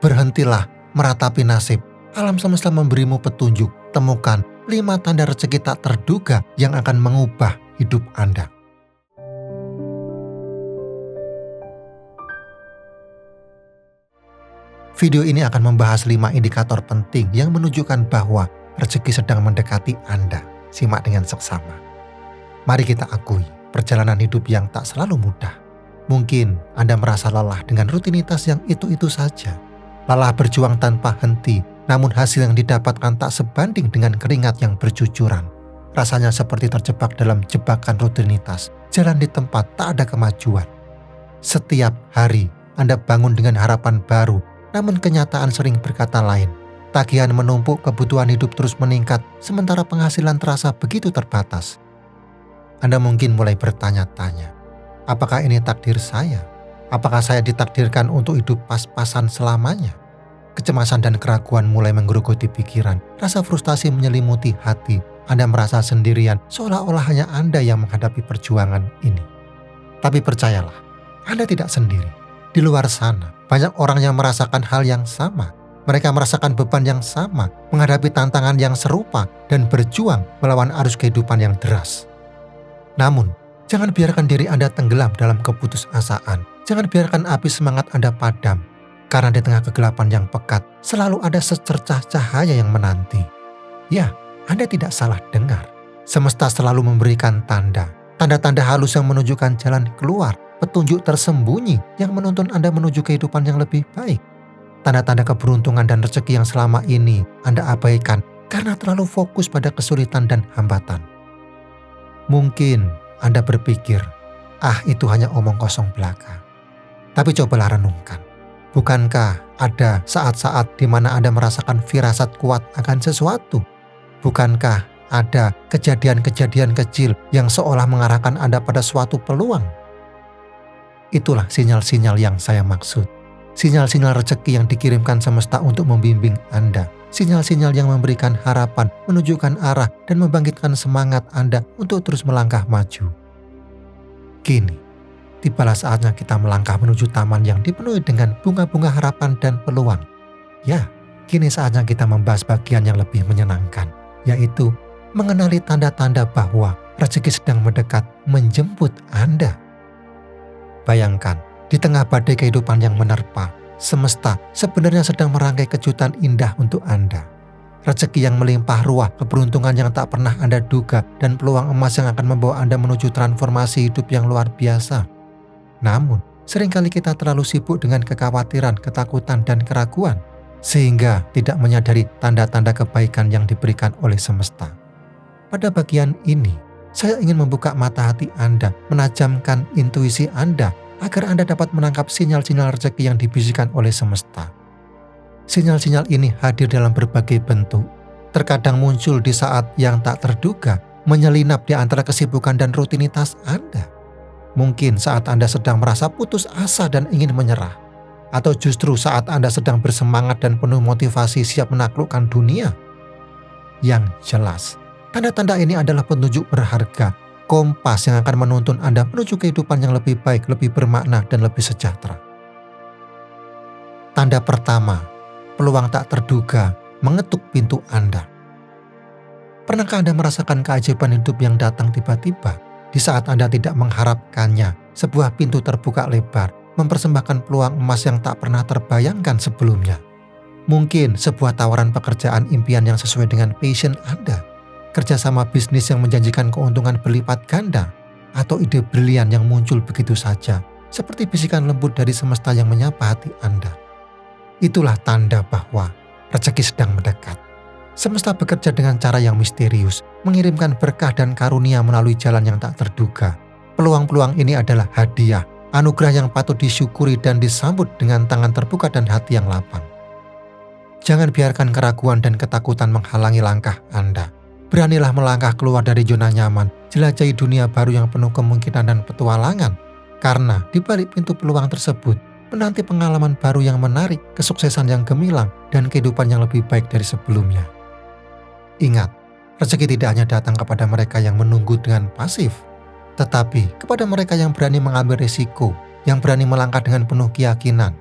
Berhentilah meratapi nasib. Alam semesta memberimu petunjuk. Temukan 5 tanda rezeki tak terduga yang akan mengubah hidup Anda. Video ini akan membahas 5 indikator penting yang menunjukkan bahwa rezeki sedang mendekati Anda. Simak dengan seksama. Mari kita akui, perjalanan hidup yang tak selalu mudah. Mungkin Anda merasa lelah dengan rutinitas yang itu-itu saja. Lelah berjuang tanpa henti, namun hasil yang didapatkan tak sebanding dengan keringat yang bercucuran. Rasanya seperti terjebak dalam jebakan rutinitas. Jalan di tempat tak ada kemajuan. Setiap hari Anda bangun dengan harapan baru, namun kenyataan sering berkata lain. Tagihan menumpuk, kebutuhan hidup terus meningkat, sementara penghasilan terasa begitu terbatas. Anda mungkin mulai bertanya-tanya, apakah ini takdir saya? Apakah saya ditakdirkan untuk hidup pas-pasan selamanya? Kecemasan dan keraguan mulai menggerogoti pikiran. Rasa frustasi menyelimuti hati. Anda merasa sendirian, seolah-olah hanya Anda yang menghadapi perjuangan ini. Tapi percayalah, Anda tidak sendiri. Di luar sana, banyak orang yang merasakan hal yang sama. Mereka merasakan beban yang sama, menghadapi tantangan yang serupa, dan berjuang melawan arus kehidupan yang deras. Namun, jangan biarkan diri Anda tenggelam dalam keputusasaan. Jangan biarkan api semangat Anda padam. Karena di tengah kegelapan yang pekat, selalu ada secercah cahaya yang menanti. Ya, Anda tidak salah dengar. Semesta selalu memberikan tanda-tanda halus yang menunjukkan jalan keluar. Petunjuk tersembunyi yang menuntun Anda menuju kehidupan yang lebih baik. Tanda-tanda keberuntungan dan rezeki yang selama ini Anda abaikan karena terlalu fokus pada kesulitan dan hambatan. Mungkin Anda berpikir, itu hanya omong kosong belaka. Tapi cobalah renungkan. Bukankah ada saat-saat di mana Anda merasakan firasat kuat akan sesuatu? Bukankah ada kejadian-kejadian kecil yang seolah mengarahkan Anda pada suatu peluang? Itulah sinyal-sinyal yang saya maksud. Sinyal-sinyal rezeki yang dikirimkan semesta untuk membimbing Anda. Sinyal-sinyal yang memberikan harapan, menunjukkan arah, dan membangkitkan semangat Anda untuk terus melangkah maju. Kini, tibalah saatnya kita melangkah menuju taman yang dipenuhi dengan bunga-bunga harapan dan peluang. Ya, kini saatnya kita membahas bagian yang lebih menyenangkan, yaitu mengenali tanda-tanda bahwa rezeki sedang mendekat menjemput Anda. Bayangkan, di tengah badai kehidupan yang menerpa, semesta sebenarnya sedang merangkai kejutan indah untuk Anda. Rezeki yang melimpah ruah, keberuntungan yang tak pernah Anda duga, dan peluang emas yang akan membawa Anda menuju transformasi hidup yang luar biasa. Namun, seringkali kita terlalu sibuk dengan kekhawatiran, ketakutan, dan keraguan, sehingga tidak menyadari tanda-tanda kebaikan yang diberikan oleh semesta. Pada bagian ini, saya ingin membuka mata hati Anda, menajamkan intuisi Anda, agar Anda dapat menangkap sinyal-sinyal rezeki yang dibisikkan oleh semesta. Sinyal-sinyal ini hadir dalam berbagai bentuk. Terkadang muncul di saat yang tak terduga, menyelinap di antara kesibukan dan rutinitas Anda. Mungkin saat Anda sedang merasa putus asa dan ingin menyerah. Atau justru saat Anda sedang bersemangat dan penuh motivasi siap menaklukkan dunia. Yang jelas, tanda-tanda ini adalah petunjuk berharga, kompas yang akan menuntun Anda menuju kehidupan yang lebih baik, lebih bermakna, dan lebih sejahtera. Tanda pertama, peluang tak terduga mengetuk pintu Anda. Pernahkah Anda merasakan keajaiban hidup yang datang tiba-tiba? Di saat Anda tidak mengharapkannya, sebuah pintu terbuka lebar, mempersembahkan peluang emas yang tak pernah terbayangkan sebelumnya. Mungkin sebuah tawaran pekerjaan impian yang sesuai dengan passion Anda. Kerjasama bisnis yang menjanjikan keuntungan berlipat ganda, atau ide brilian yang muncul begitu saja, seperti bisikan lembut dari semesta yang menyapa hati Anda. Itulah tanda bahwa rezeki sedang mendekat. Semesta bekerja dengan cara yang misterius, mengirimkan berkah dan karunia melalui jalan yang tak terduga. Peluang-peluang ini adalah hadiah, anugerah yang patut disyukuri dan disambut dengan tangan terbuka dan hati yang lapang. Jangan biarkan keraguan dan ketakutan menghalangi langkah Anda. Beranilah melangkah keluar dari zona nyaman, jelajahi dunia baru yang penuh kemungkinan dan petualangan. Karena di balik pintu peluang tersebut, menanti pengalaman baru yang menarik, kesuksesan yang gemilang, dan kehidupan yang lebih baik dari sebelumnya. Ingat, rezeki tidak hanya datang kepada mereka yang menunggu dengan pasif, tetapi kepada mereka yang berani mengambil risiko, yang berani melangkah dengan penuh keyakinan.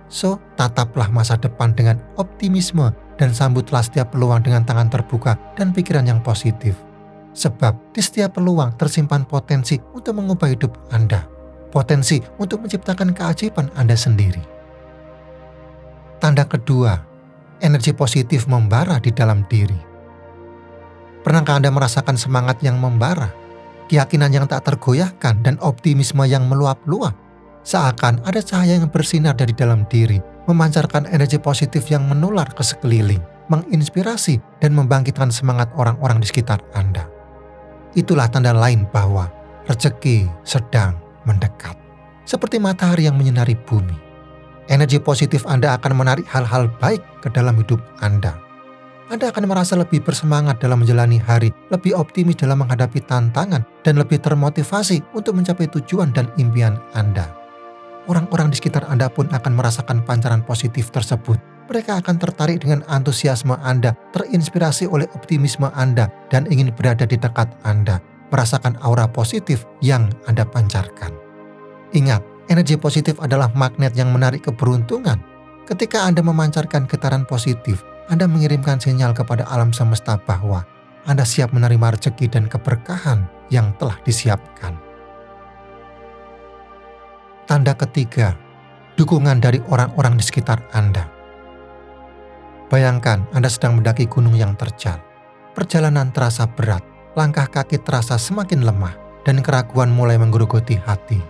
So, tataplah masa depan dengan optimisme dan sambutlah setiap peluang dengan tangan terbuka dan pikiran yang positif. Sebab di setiap peluang tersimpan potensi untuk mengubah hidup Anda, potensi untuk menciptakan keajaiban Anda sendiri. Tanda kedua, energi positif membara di dalam diri. Pernahkah Anda merasakan semangat yang membara, keyakinan yang tak tergoyahkan, dan optimisme yang meluap-luap? Seakan ada cahaya yang bersinar dari dalam diri, memancarkan energi positif yang menular ke sekeliling, menginspirasi dan membangkitkan semangat orang-orang di sekitar Anda. Itulah tanda lain bahwa rezeki sedang mendekat. Seperti matahari yang menyinari bumi. Energi positif Anda akan menarik hal-hal baik ke dalam hidup Anda. Anda akan merasa lebih bersemangat dalam menjalani hari, lebih optimis dalam menghadapi tantangan, dan lebih termotivasi untuk mencapai tujuan dan impian Anda. Orang-orang di sekitar Anda pun akan merasakan pancaran positif tersebut. Mereka akan tertarik dengan antusiasme Anda, terinspirasi oleh optimisme Anda, dan ingin berada di dekat Anda, merasakan aura positif yang Anda pancarkan. Ingat, energi positif adalah magnet yang menarik keberuntungan. Ketika Anda memancarkan getaran positif, Anda mengirimkan sinyal kepada alam semesta bahwa Anda siap menerima rezeki dan keberkahan yang telah disiapkan. Tanda ketiga, dukungan dari orang-orang di sekitar Anda. Bayangkan Anda sedang mendaki gunung yang terjal. Perjalanan terasa berat, langkah kaki terasa semakin lemah, dan keraguan mulai menggerogoti hati.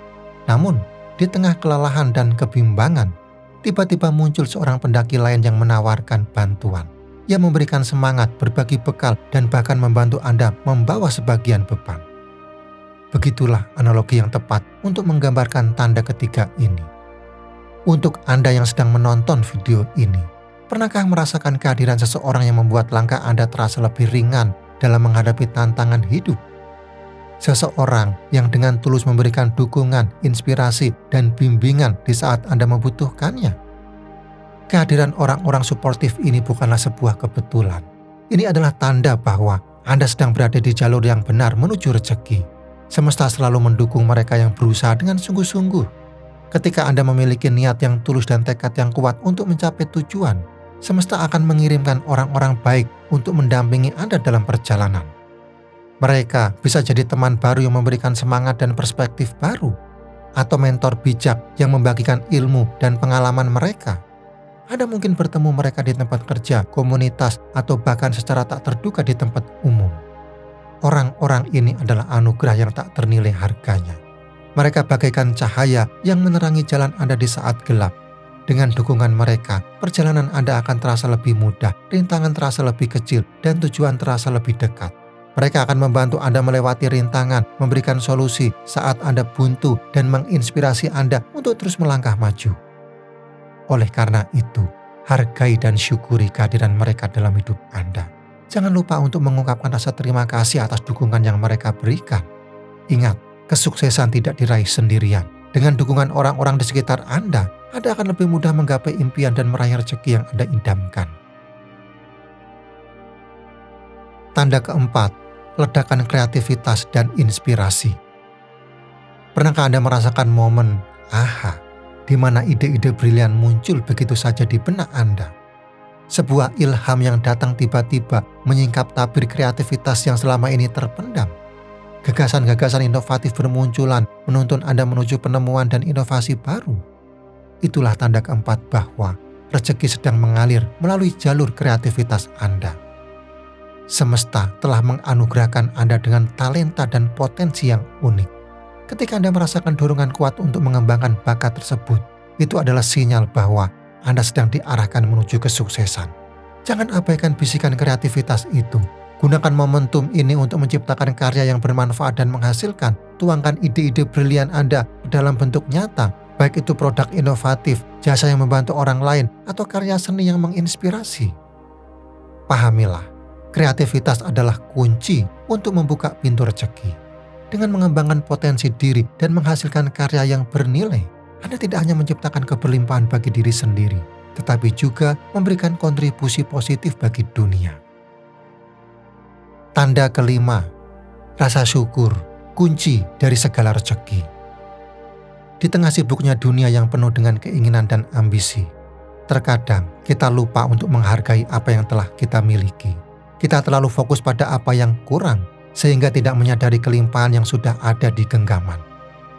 Namun, di tengah kelelahan dan kebimbangan, tiba-tiba muncul seorang pendaki lain yang menawarkan bantuan. Ia memberikan semangat, berbagi bekal, dan bahkan membantu Anda membawa sebagian beban. Begitulah analogi yang tepat untuk menggambarkan tanda ketiga ini. Untuk Anda yang sedang menonton video ini, pernahkah merasakan kehadiran seseorang yang membuat langkah Anda terasa lebih ringan dalam menghadapi tantangan hidup? Seseorang yang dengan tulus memberikan dukungan, inspirasi, dan bimbingan di saat Anda membutuhkannya. Kehadiran orang-orang suportif ini bukanlah sebuah kebetulan. Ini adalah tanda bahwa Anda sedang berada di jalur yang benar menuju rezeki. Semesta selalu mendukung mereka yang berusaha dengan sungguh-sungguh. Ketika Anda memiliki niat yang tulus dan tekad yang kuat untuk mencapai tujuan, semesta akan mengirimkan orang-orang baik untuk mendampingi Anda dalam perjalanan. Mereka bisa jadi teman baru yang memberikan semangat dan perspektif baru, atau mentor bijak yang membagikan ilmu dan pengalaman mereka. Anda mungkin bertemu mereka di tempat kerja, komunitas, atau bahkan secara tak terduga di tempat umum. Orang-orang ini adalah anugerah yang tak ternilai harganya. Mereka bagaikan cahaya yang menerangi jalan Anda di saat gelap. Dengan dukungan mereka, perjalanan Anda akan terasa lebih mudah, rintangan terasa lebih kecil, dan tujuan terasa lebih dekat. Mereka akan membantu Anda melewati rintangan, memberikan solusi saat Anda buntu, dan menginspirasi Anda untuk terus melangkah maju. Oleh karena itu, hargai dan syukuri kehadiran mereka dalam hidup Anda. Jangan lupa untuk mengungkapkan rasa terima kasih atas dukungan yang mereka berikan. Ingat, kesuksesan tidak diraih sendirian. Dengan dukungan orang-orang di sekitar Anda akan lebih mudah menggapai impian dan meraih rezeki yang Anda idamkan. Tanda keempat, ledakan kreativitas dan inspirasi. Pernahkah Anda merasakan momen aha, di mana ide-ide brilian muncul begitu saja di benak Anda? Sebuah ilham yang datang tiba-tiba menyingkap tabir kreativitas yang selama ini terpendam. Gagasan-gagasan inovatif bermunculan menuntun Anda menuju penemuan dan inovasi baru. Itulah tanda keempat bahwa rezeki sedang mengalir melalui jalur kreativitas Anda. Semesta telah menganugerahkan Anda dengan talenta dan potensi yang unik. Ketika Anda merasakan dorongan kuat untuk mengembangkan bakat tersebut, itu adalah sinyal bahwa Anda sedang diarahkan menuju kesuksesan. Jangan abaikan bisikan kreativitas itu. Gunakan momentum ini untuk menciptakan karya yang bermanfaat dan menghasilkan. Tuangkan ide-ide brilian Anda dalam bentuk nyata, baik itu produk inovatif, jasa yang membantu orang lain, atau karya seni yang menginspirasi. Pahamilah, kreativitas adalah kunci untuk membuka pintu rezeki. Dengan mengembangkan potensi diri dan menghasilkan karya yang bernilai, Anda tidak hanya menciptakan keberlimpahan bagi diri sendiri, tetapi juga memberikan kontribusi positif bagi dunia. Tanda kelima, rasa syukur, kunci dari segala rezeki. Di tengah sibuknya dunia yang penuh dengan keinginan dan ambisi, Terkadang kita lupa untuk menghargai apa yang telah kita miliki. Kita terlalu fokus pada apa yang kurang, sehingga tidak menyadari kelimpahan yang sudah ada di genggaman.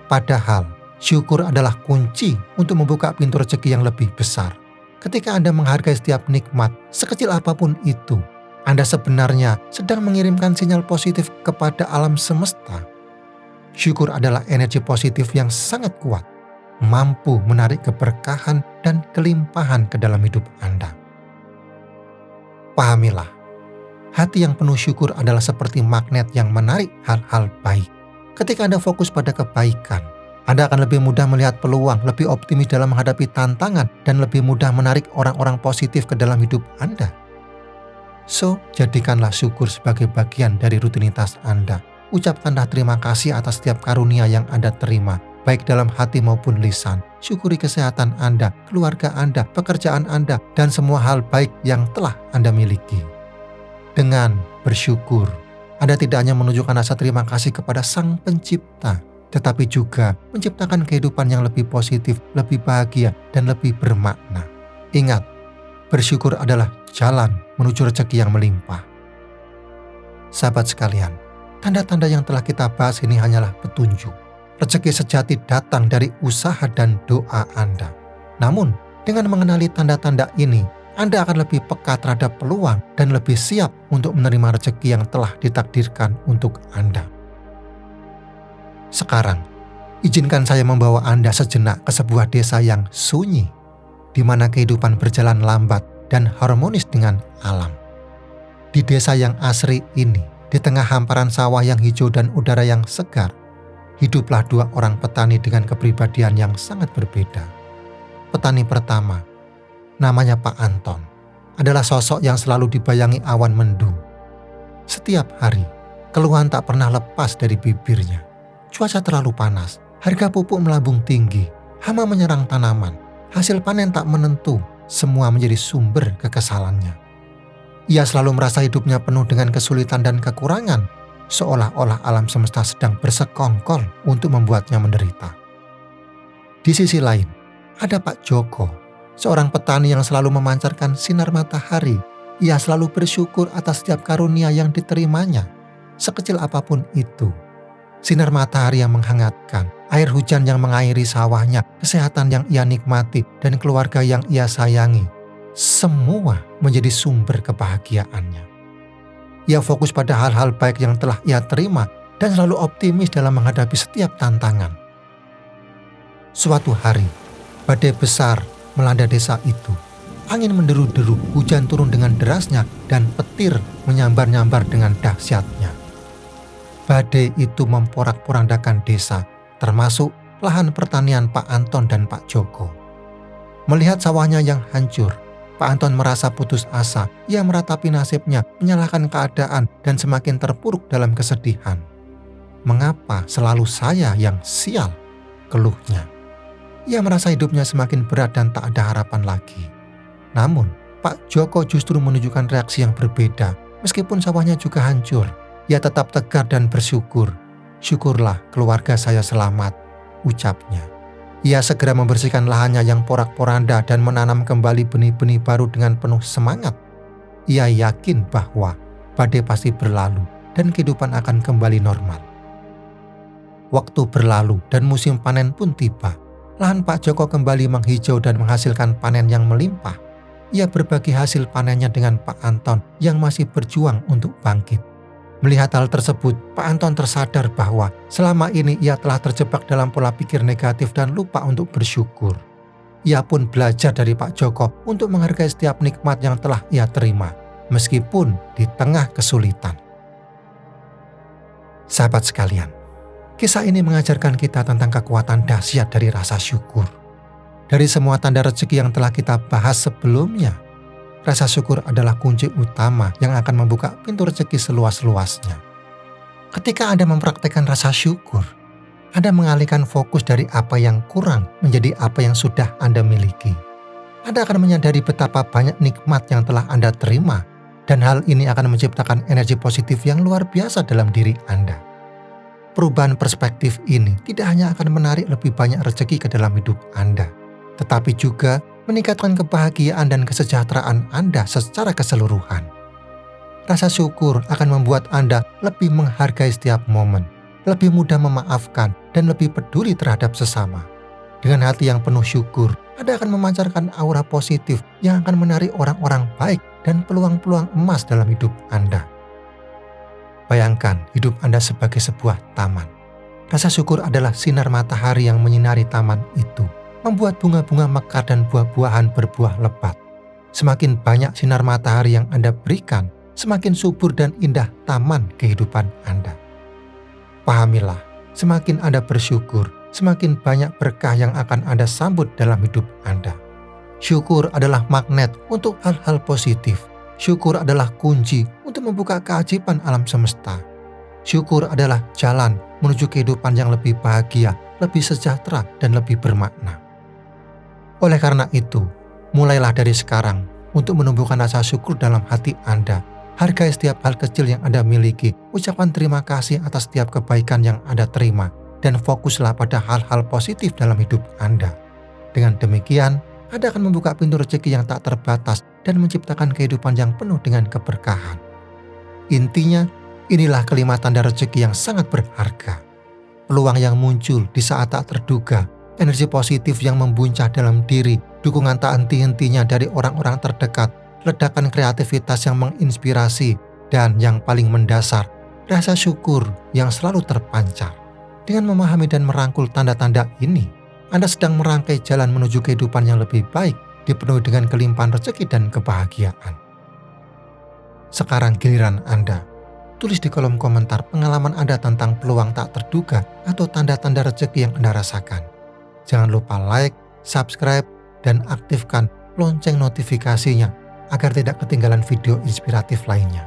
Padahal, syukur adalah kunci untuk membuka pintu rezeki yang lebih besar. Ketika Anda menghargai setiap nikmat, sekecil apapun itu, Anda sebenarnya sedang mengirimkan sinyal positif kepada alam semesta. Syukur adalah energi positif yang sangat kuat, mampu menarik keberkahan dan kelimpahan ke dalam hidup Anda. Pahamilah, hati yang penuh syukur adalah seperti magnet yang menarik hal-hal baik. Ketika Anda fokus pada kebaikan, Anda akan lebih mudah melihat peluang, lebih optimis dalam menghadapi tantangan, dan lebih mudah menarik orang-orang positif ke dalam hidup Anda. So, jadikanlah syukur sebagai bagian dari rutinitas Anda. Ucapkanlah terima kasih atas setiap karunia yang Anda terima, baik dalam hati maupun lisan. Syukuri kesehatan Anda, keluarga Anda, pekerjaan Anda, dan semua hal baik yang telah Anda miliki. Dengan bersyukur, Anda tidak hanya menunjukkan rasa terima kasih kepada Sang Pencipta, tetapi juga menciptakan kehidupan yang lebih positif, lebih bahagia, dan lebih bermakna. Ingat, bersyukur adalah jalan menuju rezeki yang melimpah. Sahabat sekalian, tanda-tanda yang telah kita bahas ini hanyalah petunjuk. Rezeki sejati datang dari usaha dan doa Anda. Namun, dengan mengenali tanda-tanda ini, Anda akan lebih peka terhadap peluang dan lebih siap untuk menerima rezeki yang telah ditakdirkan untuk Anda. Sekarang, izinkan saya membawa Anda sejenak ke sebuah desa yang sunyi, di mana kehidupan berjalan lambat dan harmonis dengan alam. Di desa yang asri ini, di tengah hamparan sawah yang hijau dan udara yang segar, hiduplah dua orang petani dengan kepribadian yang sangat berbeda. Petani pertama, namanya Pak Anton, adalah sosok yang selalu dibayangi awan mendung. Setiap hari, keluhan tak pernah lepas dari bibirnya. Cuaca terlalu panas, harga pupuk melambung tinggi, hama menyerang tanaman, hasil panen tak menentu, semua menjadi sumber kekesalannya. Ia selalu merasa hidupnya penuh dengan kesulitan dan kekurangan, seolah-olah alam semesta sedang bersekongkol untuk membuatnya menderita. Di sisi lain, ada Pak Joko, seorang petani yang selalu memancarkan sinar matahari. Ia selalu bersyukur atas setiap karunia yang diterimanya, sekecil apapun itu. Sinar matahari yang menghangatkan, air hujan yang mengairi sawahnya, kesehatan yang ia nikmati, dan keluarga yang ia sayangi. Semua menjadi sumber kebahagiaannya. Ia fokus pada hal-hal baik yang telah ia terima dan selalu optimis dalam menghadapi setiap tantangan. Suatu hari, badai besar melanda desa itu. Angin menderu-deru, hujan turun dengan derasnya, dan petir menyambar-nyambar dengan dahsyatnya. Badai itu memporak-porandakan desa, termasuk lahan pertanian Pak Anton dan Pak Joko. Melihat sawahnya yang hancur, Pak Anton merasa putus asa. Ia meratapi nasibnya, menyalahkan keadaan, dan semakin terpuruk dalam kesedihan. "Mengapa selalu saya yang sial?" keluhnya. Ia merasa hidupnya semakin berat dan tak ada harapan lagi. Namun, Pak Joko justru menunjukkan reaksi yang berbeda. Meskipun sawahnya juga hancur, ia tetap tegar dan bersyukur. "Syukurlah keluarga saya selamat," ucapnya. Ia segera membersihkan lahannya yang porak-poranda dan menanam kembali benih-benih baru dengan penuh semangat. Ia yakin bahwa badai pasti berlalu dan kehidupan akan kembali normal. Waktu berlalu dan musim panen pun tiba. Lahan Pak Joko kembali menghijau dan menghasilkan panen yang melimpah. Ia berbagi hasil panennya dengan Pak Anton yang masih berjuang untuk bangkit. Melihat hal tersebut, Pak Anton tersadar bahwa selama ini ia telah terjebak dalam pola pikir negatif dan lupa untuk bersyukur. Ia pun belajar dari Pak Joko untuk menghargai setiap nikmat yang telah ia terima, meskipun di tengah kesulitan. Sahabat sekalian, kisah ini mengajarkan kita tentang kekuatan dahsyat dari rasa syukur. Dari semua tanda rezeki yang telah kita bahas sebelumnya, rasa syukur adalah kunci utama yang akan membuka pintu rezeki seluas-luasnya. Ketika Anda mempraktikkan rasa syukur, Anda mengalihkan fokus dari apa yang kurang menjadi apa yang sudah Anda miliki. Anda akan menyadari betapa banyak nikmat yang telah Anda terima, dan hal ini akan menciptakan energi positif yang luar biasa dalam diri Anda. Perubahan perspektif ini tidak hanya akan menarik lebih banyak rezeki ke dalam hidup Anda, tetapi juga meningkatkan kebahagiaan dan kesejahteraan Anda secara keseluruhan. Rasa syukur akan membuat Anda lebih menghargai setiap momen, lebih mudah memaafkan, dan lebih peduli terhadap sesama. Dengan hati yang penuh syukur, Anda akan memancarkan aura positif yang akan menarik orang-orang baik dan peluang-peluang emas dalam hidup Anda. Bayangkan hidup Anda sebagai sebuah taman. Rasa syukur adalah sinar matahari yang menyinari taman itu, membuat bunga-bunga mekar dan buah-buahan berbuah lebat. Semakin banyak sinar matahari yang Anda berikan, semakin subur dan indah taman kehidupan Anda. Pahamilah, semakin Anda bersyukur, semakin banyak berkah yang akan Anda sambut dalam hidup Anda. Syukur adalah magnet untuk hal-hal positif. Syukur adalah kunci untuk membuka keajaiban alam semesta. Syukur adalah jalan menuju kehidupan yang lebih bahagia, lebih sejahtera, dan lebih bermakna. Oleh karena itu, mulailah dari sekarang untuk menumbuhkan rasa syukur dalam hati Anda. Hargai setiap hal kecil yang Anda miliki, ucapkan terima kasih atas setiap kebaikan yang Anda terima, dan fokuslah pada hal-hal positif dalam hidup Anda. Dengan demikian, Anda akan membuka pintu rezeki yang tak terbatas dan menciptakan kehidupan yang penuh dengan keberkahan. Intinya, inilah kelima tanda rezeki yang sangat berharga. Peluang yang muncul di saat tak terduga, energi positif yang membuncah dalam diri, dukungan tak henti-hentinya dari orang-orang terdekat, ledakan kreativitas yang menginspirasi, dan yang paling mendasar, rasa syukur yang selalu terpancar. Dengan memahami dan merangkul tanda-tanda ini, Anda sedang merangkai jalan menuju kehidupan yang lebih baik, dipenuhi dengan kelimpahan rezeki dan kebahagiaan. Sekarang giliran Anda. Tulis di kolom komentar pengalaman Anda tentang peluang tak terduga atau tanda-tanda rezeki yang Anda rasakan. Jangan lupa like, subscribe, dan aktifkan lonceng notifikasinya agar tidak ketinggalan video inspiratif lainnya.